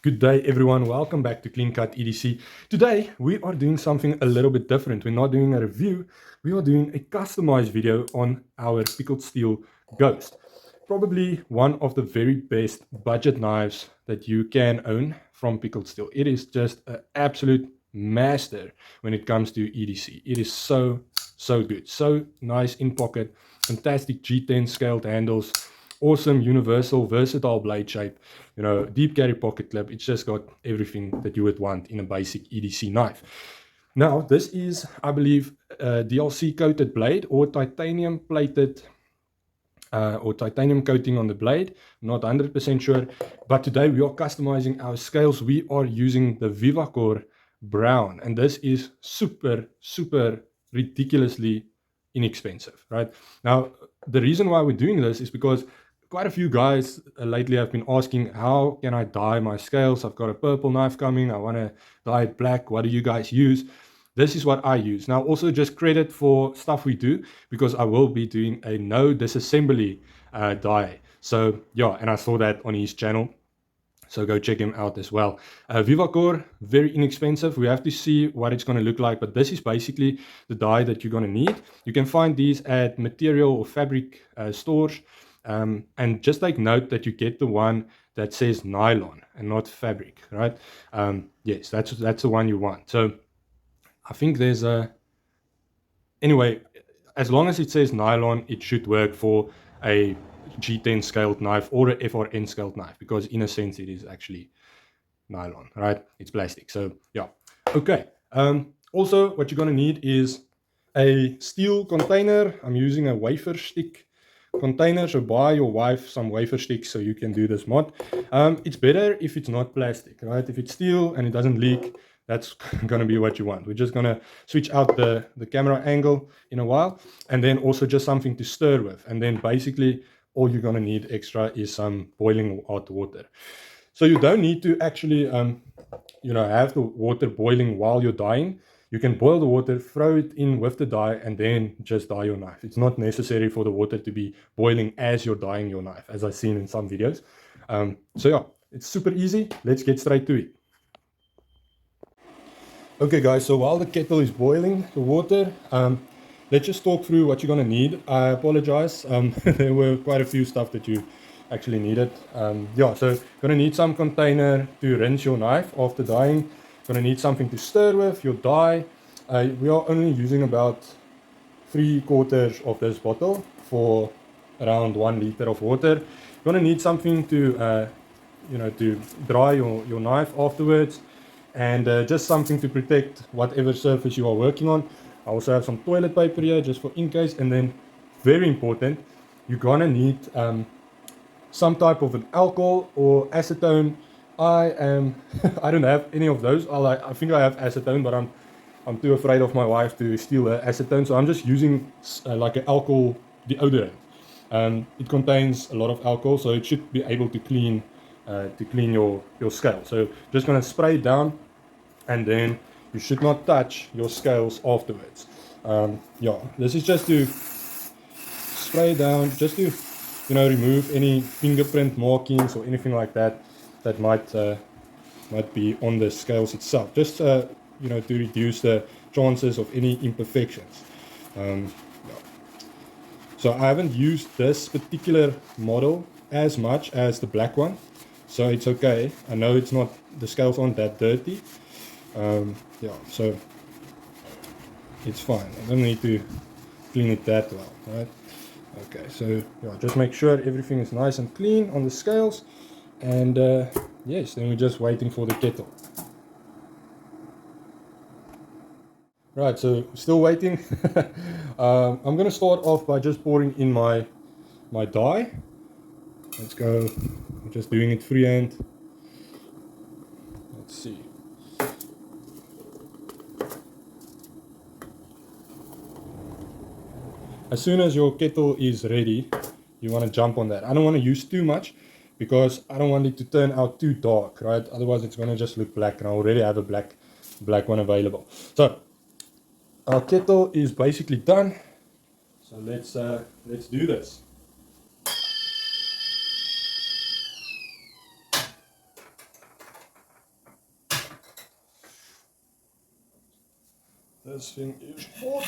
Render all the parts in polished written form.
Good day, everyone. Welcome back to Clean Cut EDC. Today, we are doing something a little bit different. We're not doing a review. We are doing a customized video on our Pickled Steel Ghost. Probably one of the very best budget knives that you can own from Pickled Steel. It is just an absolute master when it comes to EDC. It is so good. So nice in pocket, fantastic G10 scaled handles, awesome universal versatile blade shape, deep carry pocket clip. It's just got everything that you would want in a basic EDC knife. Now this is, I believe, a DLC coated blade or titanium plated or titanium coating on the blade. Not 100% sure, but today we are customizing our scales. We are using the VivaCore brown, and this is super ridiculously inexpensive. Right now, the reason why we're doing this is because quite a few guys lately have been asking, how can I dye my scales? I've got a purple knife coming, I want to dye it black. What do you guys use? This is what I use. Now, also just credit for stuff we do, because I will be doing a no disassembly dye. So yeah, and I saw that on his channel, so go check him out as well. VivaCore, very inexpensive. We have to see what it's going to look like, but this is basically the dye that you're going to need. You can find these at material or fabric stores. And just take note that you get the one that says nylon and not fabric, right? Yes, that's the one you want. So I think there's anyway, as long as it says nylon, it should work for a G10 scaled knife or a FRN scaled knife, because in a sense it is actually nylon, right? It's plastic. So yeah, okay. Also, what you're going to need is a steel container. I'm using a wafer stick container, so buy your wife some wafer sticks so you can do this mod. It's better if it's not plastic, right? If it's steel and it doesn't leak, that's going to be what you want. We're just going to switch out the camera angle in a while, and then also just something to stir with. And then basically all you're going to need extra is some boiling hot water. So you don't need to actually have the water boiling while you're dyeing. You can boil the water, throw it in with the dye, and then just dye your knife. It's not necessary for the water to be boiling as you're dyeing your knife, as I've seen in some videos. So yeah, it's super easy. Let's get straight to it. Okay guys, so while the kettle is boiling the water, let's just talk through what you're going to need. I apologize, there were quite a few stuff that you actually needed. Yeah, so going to need some container to rinse your knife after dyeing. Going to need something to stir with, your dye. We are only using about 3/4 of this bottle for around 1 liter of water. Going to need something to to dry your knife afterwards, and just something to protect whatever surface you are working on. I also have some toilet paper here just for in case. And then, very important, you're gonna need some type of an alcohol or acetone. I don't have any of those. I think I have acetone, but I'm too afraid of my wife to steal the acetone, so I'm just using like an alcohol deodorant. It contains a lot of alcohol, so it should be able to clean your scale. So just gonna spray it down, and then you should not touch your scales afterwards. Yeah, this is just to spray down, just to remove any fingerprint markings or anything like that that might be on the scales itself, just to reduce the chances of any imperfections. Yeah. So I haven't used this particular model as much as the black one, so it's okay. I know it's not, the scales aren't that dirty. Yeah, so it's fine. I don't need to clean it that well, right? Okay, so yeah, just make sure everything is nice and clean on the scales, and yes, then we're just waiting for the kettle. Right, so still waiting. I'm gonna start off by just pouring in my dye. Let's go. I'm just doing it freehand. Let's see. As soon as your kettle is ready, you want to jump on that. I don't want to use too much, because I don't want it to turn out too dark, right? Otherwise it's going to just look black, and I already have a black one available. So our kettle is basically done, so let's do this. this thing is hot.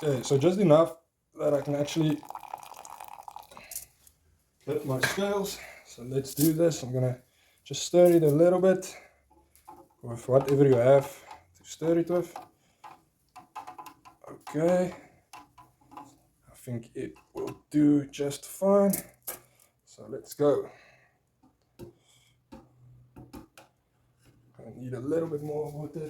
Okay, so just enough that I can actually hit my scales. So let's do this. I'm gonna just stir it a little bit with whatever you have to stir it with. Okay, I think it will do just fine. So let's go. I need a little bit more water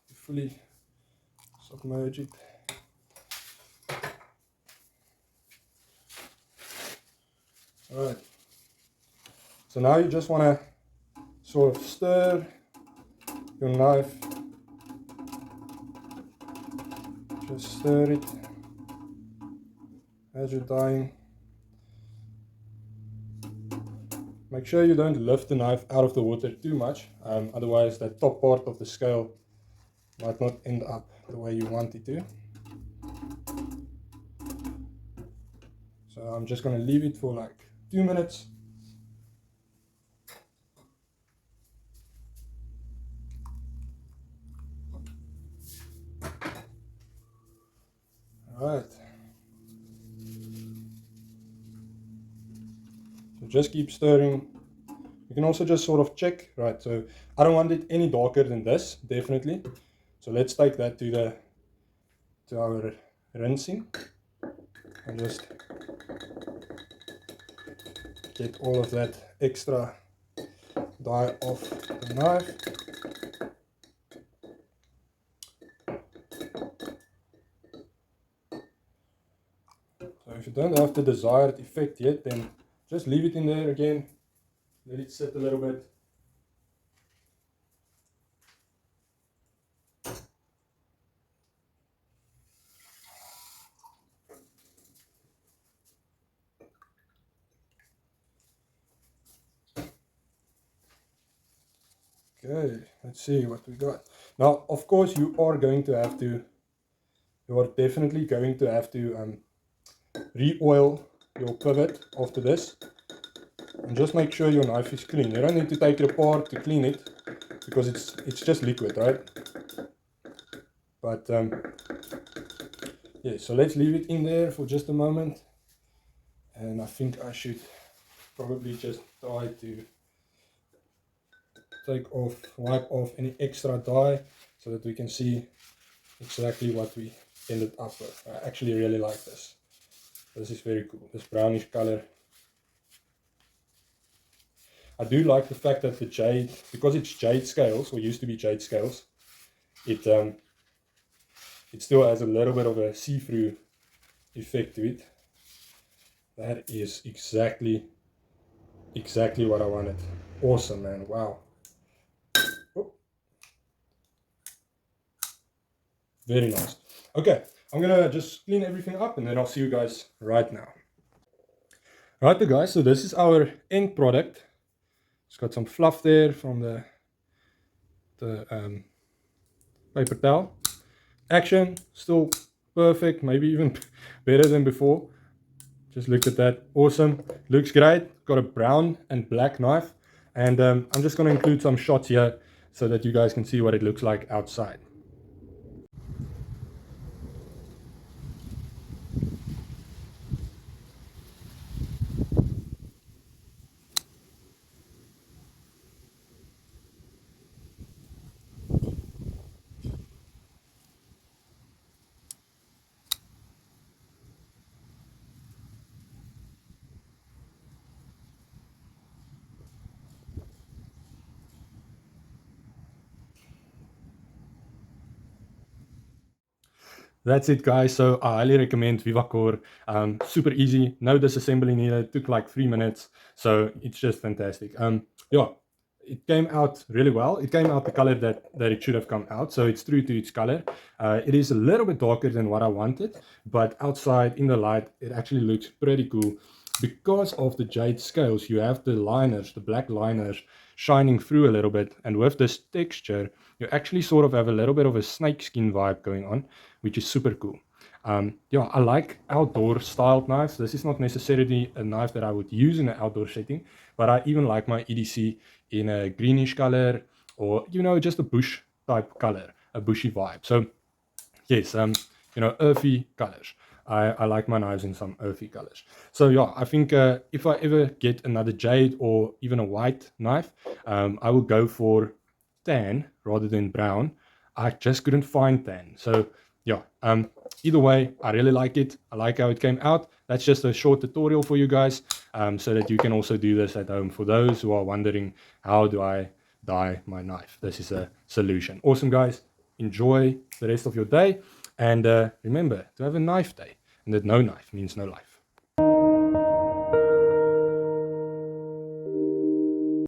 to fully submerge it. Alright, so now you just want to sort of stir your knife, just stir it as you're dyeing. Make sure you don't lift the knife out of the water too much, otherwise that top part of the scale might not end up the way you want it to. So I'm just going to leave it for like 2 minutes. Alright. So just keep stirring. You can also just sort of check, right? So I don't want it any darker than this, definitely. So let's take that to our rinsing and just get all of that extra dye off the knife. So if you don't have the desired effect yet, then just leave it in there again, let it sit a little bit. Okay, let's see what we got. Now, of course, you are definitely going to have to re-oil your pivot after this. And just make sure your knife is clean. You don't need to take it apart to clean it, because it's just liquid, right? But yeah, so let's leave it in there for just a moment. And I think I should probably just try to wipe off any extra dye so that we can see exactly what we ended up with. I actually really like this. This is very cool, this brownish color. I do like the fact that the jade, because it's jade scales, or used to be jade scales, it still has a little bit of a see-through effect to it. That is exactly what I wanted. Awesome, man. Wow. Oh. Very nice. Okay, I'm gonna just clean everything up and then I'll see you guys right now. Right, guys, so this is our end product. It's got some fluff there from the paper towel. Action, still perfect, maybe even better than before. Just look at that, awesome, looks great. Got a brown and black knife, and I'm just going to include some shots here so that you guys can see what it looks like outside. That's it, guys. So I highly recommend VivaCore. Super easy, no disassembly needed. Took like 3 minutes, so it's just fantastic. Yeah, it came out really well. It came out the color that it should have come out, so it's true to its color. It is a little bit darker than what I wanted, but outside in the light, it actually looks pretty cool. Because of the jade scales, you have the liners, the black liners, shining through a little bit, and with this texture, you actually sort of have a little bit of a snakeskin vibe going on, which is super cool. Yeah, I like outdoor styled knives. This is not necessarily a knife that I would use in an outdoor setting, but I even like my EDC in a greenish color, or just a bush type color, a bushy vibe. So yes, earthy colors. I like my knives in some earthy colors. So yeah, I think if I ever get another jade or even a white knife, I will go for tan rather than brown. I just couldn't find tan. So yeah, either way, I really like it. I like how it came out. That's just a short tutorial for you guys, so that you can also do this at home. For those who are wondering, how do I dye my knife? This is a solution. Awesome, guys. Enjoy the rest of your day. And remember to have a knife day, and that no knife means no life.